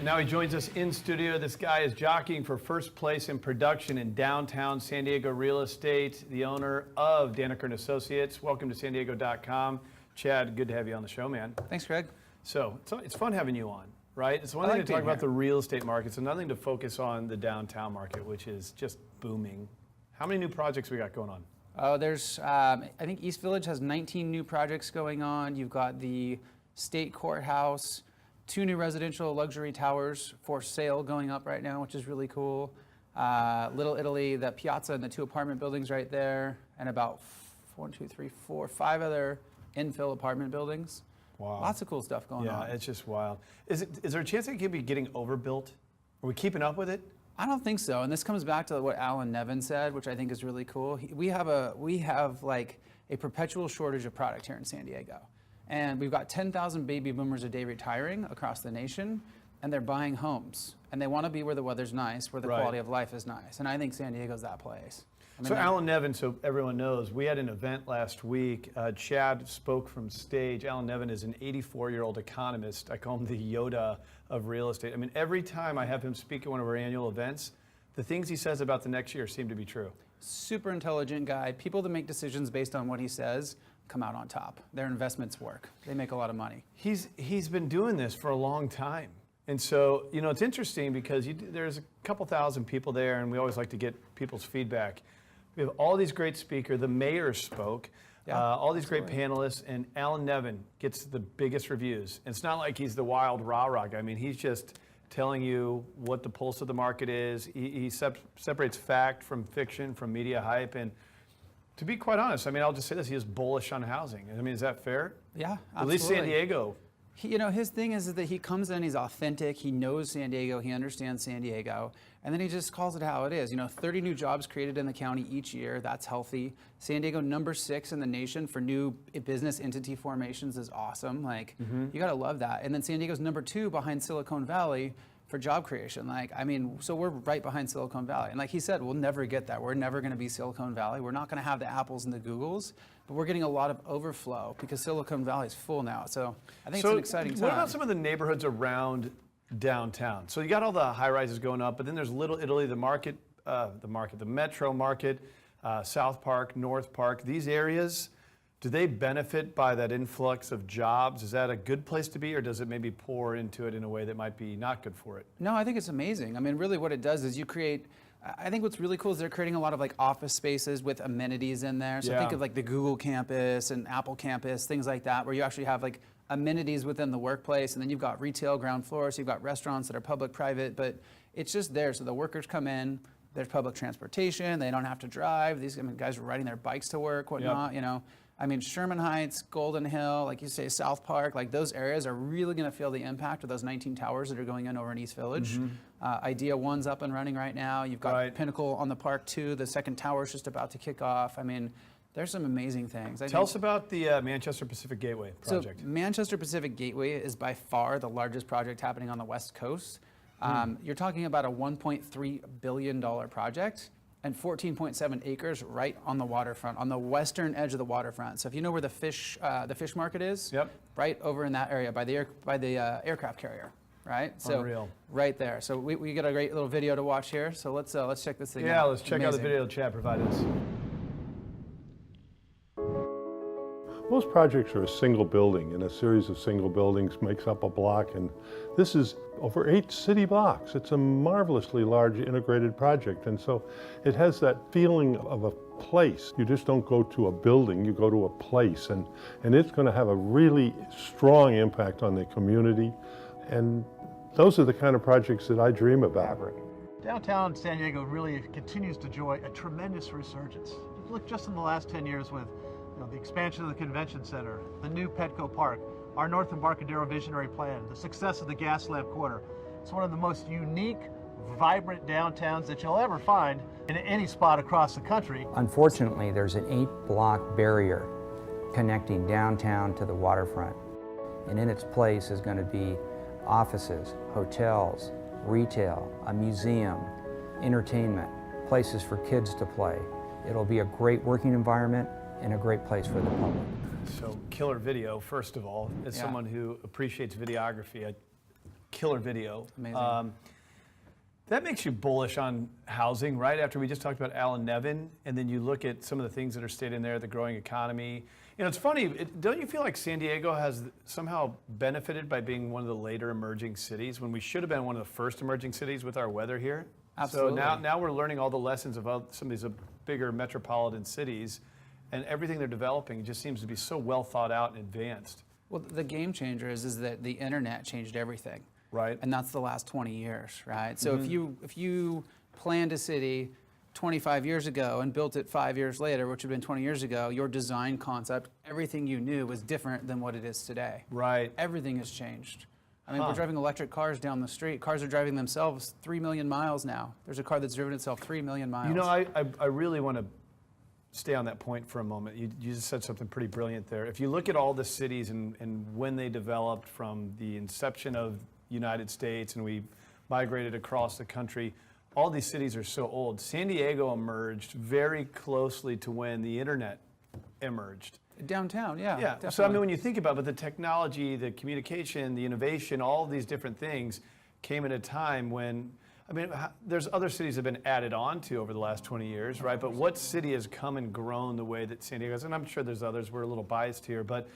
And now he joins us in studio. This guy is jockeying for first place in production in downtown San Diego real estate, the owner of Dannecker & Associates. Welcome to sandiego.com. Chad, good to have you on the show, man. Thanks, Greg. So it's fun having you on, right? It's one thing to talk about the real estate market. It's another thing to focus on the downtown market, which is just booming. How many new projects we got going on? Oh, there's, I think East Village has 19 new projects going on. You've got the State Courthouse, 2 new residential luxury towers for sale going up right now, which is really cool. Little Italy, the Piazza and the 2 apartment buildings right there, and about 5 other infill apartment buildings. Wow. Lots of cool stuff going on. Yeah, it's just wild. Is there a chance it could be getting overbuilt? Are we keeping up with it? I don't think so, and this comes back to what Alan Nevin said, which I think is really cool. We have like a perpetual shortage of product here in San Diego. And we've got 10,000 baby boomers a day retiring across the nation, and they're buying homes. And they want to be where the weather's nice, where the quality of life is nice. And I think San Diego's that place. I mean, so Alan Nevin, so everyone knows, we had an event last week. Chad spoke from stage. Alan Nevin is an 84-year-old economist. I call him the Yoda of real estate. I mean, every time I have him speak at one of our annual events, the things he says about the next year seem to be true. Super intelligent guy. People that make decisions based on what he says come out on top. Their investments work. They make a lot of money. He's been doing this for a long time. And so, you know, it's interesting because there's a couple thousand people there, and we always like to get people's feedback. We have all these great speakers. The mayor spoke, all these great panelists, and Alan Nevin gets the biggest reviews. And it's not like he's the wild rah-rah guy. I mean, he's just telling you what the pulse of the market is. He separates fact from fiction, from media hype, and to be quite honest, I mean, I'll just say this, he is bullish on housing. I mean, is that fair? Yeah, absolutely. At least San Diego. You know, his thing is that he comes in, he's authentic, he knows San Diego, he understands San Diego, and then he just calls it how it is. You know, 30 new jobs created in the county each year, that's healthy. San Diego, number 6 in the nation for new business entity formations is awesome. Like, you gotta love that. And then San Diego's number 2 behind Silicon Valley for job creation. Like, I mean, so we're right behind Silicon Valley. And like he said, we'll never get that. We're never gonna be Silicon Valley. We're not gonna have the Apples and the Googles, but we're getting a lot of overflow because Silicon Valley is full now. So I think it's an exciting time. What about some of the neighborhoods around downtown? So you got all the high rises going up, but then there's Little Italy, the Metro Market, South Park, North Park. These areas, do they benefit by that influx of jobs? Is that a good place to be, or does it maybe pour into it in a way that might be not good for it? No, I think it's amazing. I mean, really what it does is you create, I think what's really cool is they're creating a lot of like office spaces with amenities in there. So think of like the Google campus and Apple campus, things like that, where you actually have like amenities within the workplace, and then you've got retail ground floor, so you've got restaurants that are public, private, but it's just there. So the workers come in, there's public transportation, they don't have to drive. These guys are riding their bikes to work, whatnot, you know. I mean, Sherman Heights, Golden Hill, like you say, South Park, like those areas are really gonna feel the impact of those 19 towers that are going in over in East Village. Idea 1's up and running right now. You've got Pinnacle on the park too. The second tower is just about to kick off. I mean, there's some amazing things. Tell us about the Manchester Pacific Gateway project. So Manchester Pacific Gateway is by far the largest project happening on the West Coast. You're talking about a $1.3 billion project and 14.7 acres right on the waterfront, on the western edge of the waterfront. So if you know where the fish market is, right over in that area by the aircraft carrier, right? So unreal. Right there. So we got a great little video to watch here. So let's check this thing out. Yeah, let's check out the video Chad provided us. Most projects are a single building, and a series of single buildings makes up a block, and this is over 8 city blocks. It's a marvelously large integrated project, and so it has that feeling of a place. You just don't go to a building, you go to a place, and it's going to have a really strong impact on the community, and those are the kind of projects that I dream about. Downtown San Diego really continues to enjoy a tremendous resurgence. Look just in the last 10 years with the expansion of the convention center, the new Petco Park, our North Embarcadero Visionary Plan, the success of the Gaslamp Quarter. It's one of the most unique, vibrant downtowns that you'll ever find in any spot across the country. Unfortunately, there's an 8-block barrier connecting downtown to the waterfront. And in its place is going to be offices, hotels, retail, a museum, entertainment, places for kids to play. It'll be a great working environment and a great place for the public. So killer video, first of all. As someone who appreciates videography, killer video. Amazing. That makes you bullish on housing, right? After we just talked about Allen Nevin, and then you look at some of the things that are stated in there, the growing economy. You know, it's funny, don't you feel like San Diego has somehow benefited by being one of the later emerging cities when we should have been one of the first emerging cities with our weather here? Absolutely. So now we're learning all the lessons of some of these bigger metropolitan cities, and everything they're developing just seems to be so well thought out and advanced. Well, the game changer is that the internet changed everything. Right. And that's the last 20 years, right? So if you planned a city 25 years ago and built it 5 years later, which would have been 20 years ago, your design concept, everything you knew was different than what it is today. Right. Everything has changed. I mean, we're driving electric cars down the street. Cars are driving themselves 3 million miles now. There's a car that's driven itself 3 million miles. You know, I really want to stay on that point for a moment. You just said something pretty brilliant there. If you look at all the cities and when they developed from the inception of United States and we migrated across the country, all these cities are so old. San Diego emerged very closely to when the internet emerged. Downtown, yeah. Yeah. Definitely. So I mean, when you think about it, the technology, the communication, the innovation, all of these different things came at a time when, I mean, there's other cities that have been added on to over the last 20 years, right? But what city has come and grown the way that San Diego has? And I'm sure there's others. We're a little biased here, but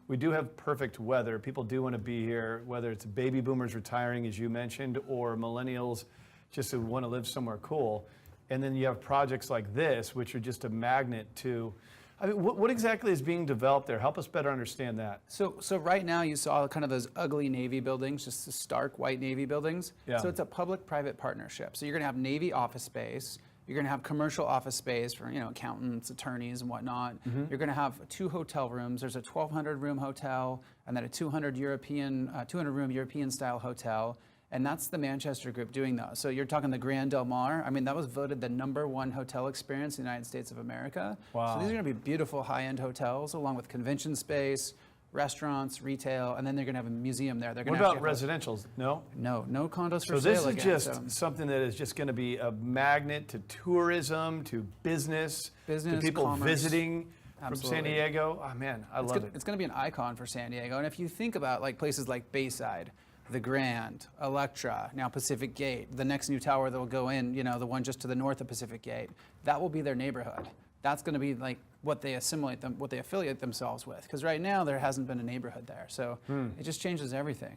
we do have perfect weather. People do want to be here, whether it's baby boomers retiring, as you mentioned, or millennials just who want to live somewhere cool. And then you have projects like this, which are just a magnet to, I mean, what exactly is being developed there? Help us better understand that. So right now you saw kind of those ugly Navy buildings, just the stark white Navy buildings. Yeah. So it's a public-private partnership. So you're going to have Navy office space. You're going to have commercial office space for, you know, accountants, attorneys, and whatnot. You're going to have 2 hotel rooms. There's a 1,200 room hotel, and then a 200 room European style hotel. And that's the Manchester group doing those. So you're talking the Grand Del Mar. I mean, that was voted the #1 hotel experience in the United States of America. Wow. So these are going to be beautiful high-end hotels, along with convention space, restaurants, retail, and then they're going to have a museum there. They're What going to about residentials? No? No condos for So this sale is again, just something that is just going to be a magnet to tourism, to business to people commerce. visiting from San Absolutely. Diego. Oh man, I love it. It's going to be an icon for San Diego. And if you think about like places like Bayside, the Grand, Electra, now Pacific Gate, the next new tower that will go in, you know, the one just to the north of Pacific Gate, that will be their neighborhood. That's going to be like what they affiliate themselves with. Because right now there hasn't been a neighborhood there. So it just changes everything.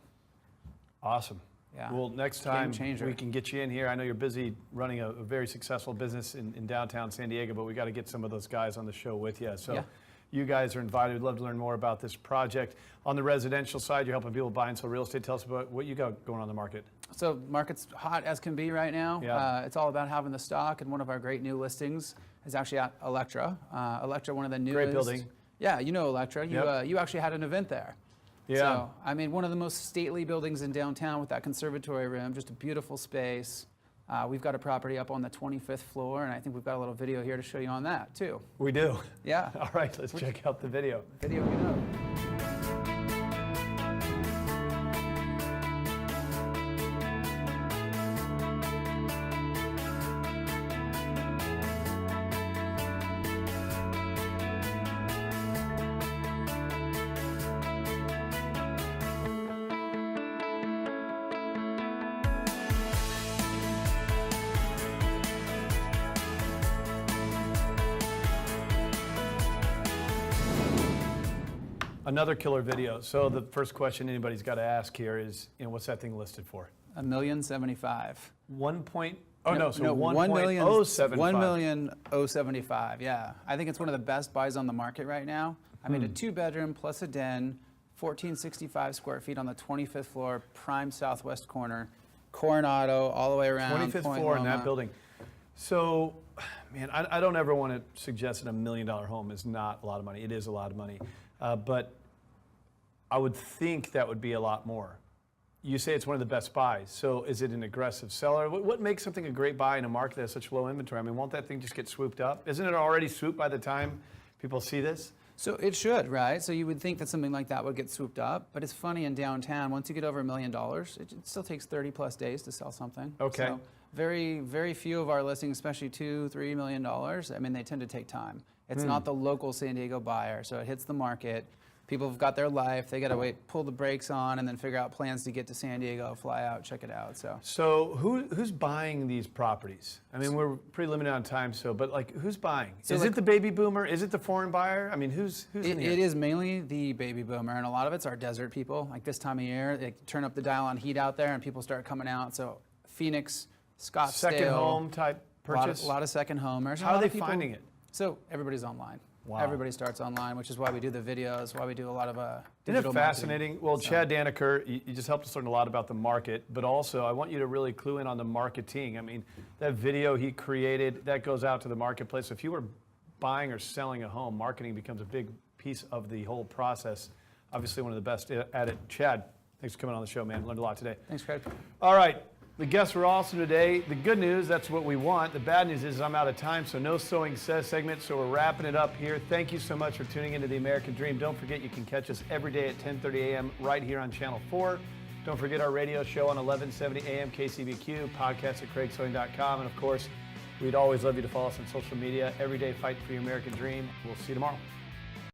Awesome. Yeah. Well, next Game time changer. we can get you in here. I know you're busy running a very successful business in downtown San Diego, but we got to get some of those guys on the show with you. So Yeah. you guys are invited. We'd love to learn more about this project. On the residential side, you're helping people buy and sell real estate. Tell us about what you got going on in the market. So market's hot as can be right now. Yeah. It's all about having the stock, and one of our great new listings is actually at Electra. Electra, one of the newest. Great building. Yeah, you know Electra. Yep. You actually had an event there. Yeah. So, I mean, one of the most stately buildings in downtown with that conservatory room, just a beautiful space. We've got a property up on the 25th floor, and I think we've got a little video here to show you on that, too. We do. Yeah. All right, let's check out the video. Video we know. Another killer video. So the first question anybody's got to ask here is, you know, what's that thing listed for? $1,075,000. 1 point. Oh no, so 1,075,000. 1,075. 1,075,000. Yeah, I think it's one of the best buys on the market right now. I mean, a 2-bedroom plus a den, 1,465 square feet on the 25th floor, prime southwest corner, Coronado, all the way around. 25th Point floor in Loma. that building. So, man, I don't ever want to suggest that $1 million home is not a lot of money. It is a lot of money. But I would think that would be a lot more. You say it's one of the best buys. So is it an aggressive seller? What makes something a great buy in a market that has such low inventory? I mean, won't that thing just get swooped up? Isn't it already swooped by the time people see this? So it should, right? So you would think that something like that would get swooped up. But it's funny, in downtown, once you get over $1 million, it still takes 30 plus days to sell something. Okay. So very, very few of our listings, especially $2, $3 million, I mean, they tend to take time. It's not the local San Diego buyer, so it hits the market. People have got their life. They got to pull the brakes on, and then figure out plans to get to San Diego, fly out, check it out. So who's buying these properties? I mean, we're pretty limited on time, but like, who's buying? Is it the baby boomer? Is it the foreign buyer? I mean, who's in here? It is mainly the baby boomer, and a lot of it's our desert people. Like this time of year, they turn up the dial on heat out there, and people start coming out. So Phoenix, Scottsdale. Second home type purchase? A lot of second homers. How are they finding it? So everybody's online. Wow. Everybody starts online, which is why we do the videos, why we do a lot of digital Isn't it marketing. fascinating? Well, Chad Dannecker, you just helped us learn a lot about the market, but also I want you to really clue in on the marketing. I mean, that video he created, that goes out to the marketplace. If you were buying or selling a home, marketing becomes a big piece of the whole process. Obviously, one of the best at it. Chad, thanks for coming on the show, man. Learned a lot today. Thanks, Craig. All right. The guests were awesome today. The good news, that's what we want. The bad news is I'm out of time, so no Sewing Says segment, so we're wrapping it up here. Thank you so much for tuning into The American Dream. Don't forget you can catch us every day at 10:30 a.m. right here on Channel 4. Don't forget our radio show on 1170 a.m. KCBQ, podcast at craigsewing.com, and of course, we'd always love you to follow us on social media. Every day, fight for your American dream. We'll see you tomorrow.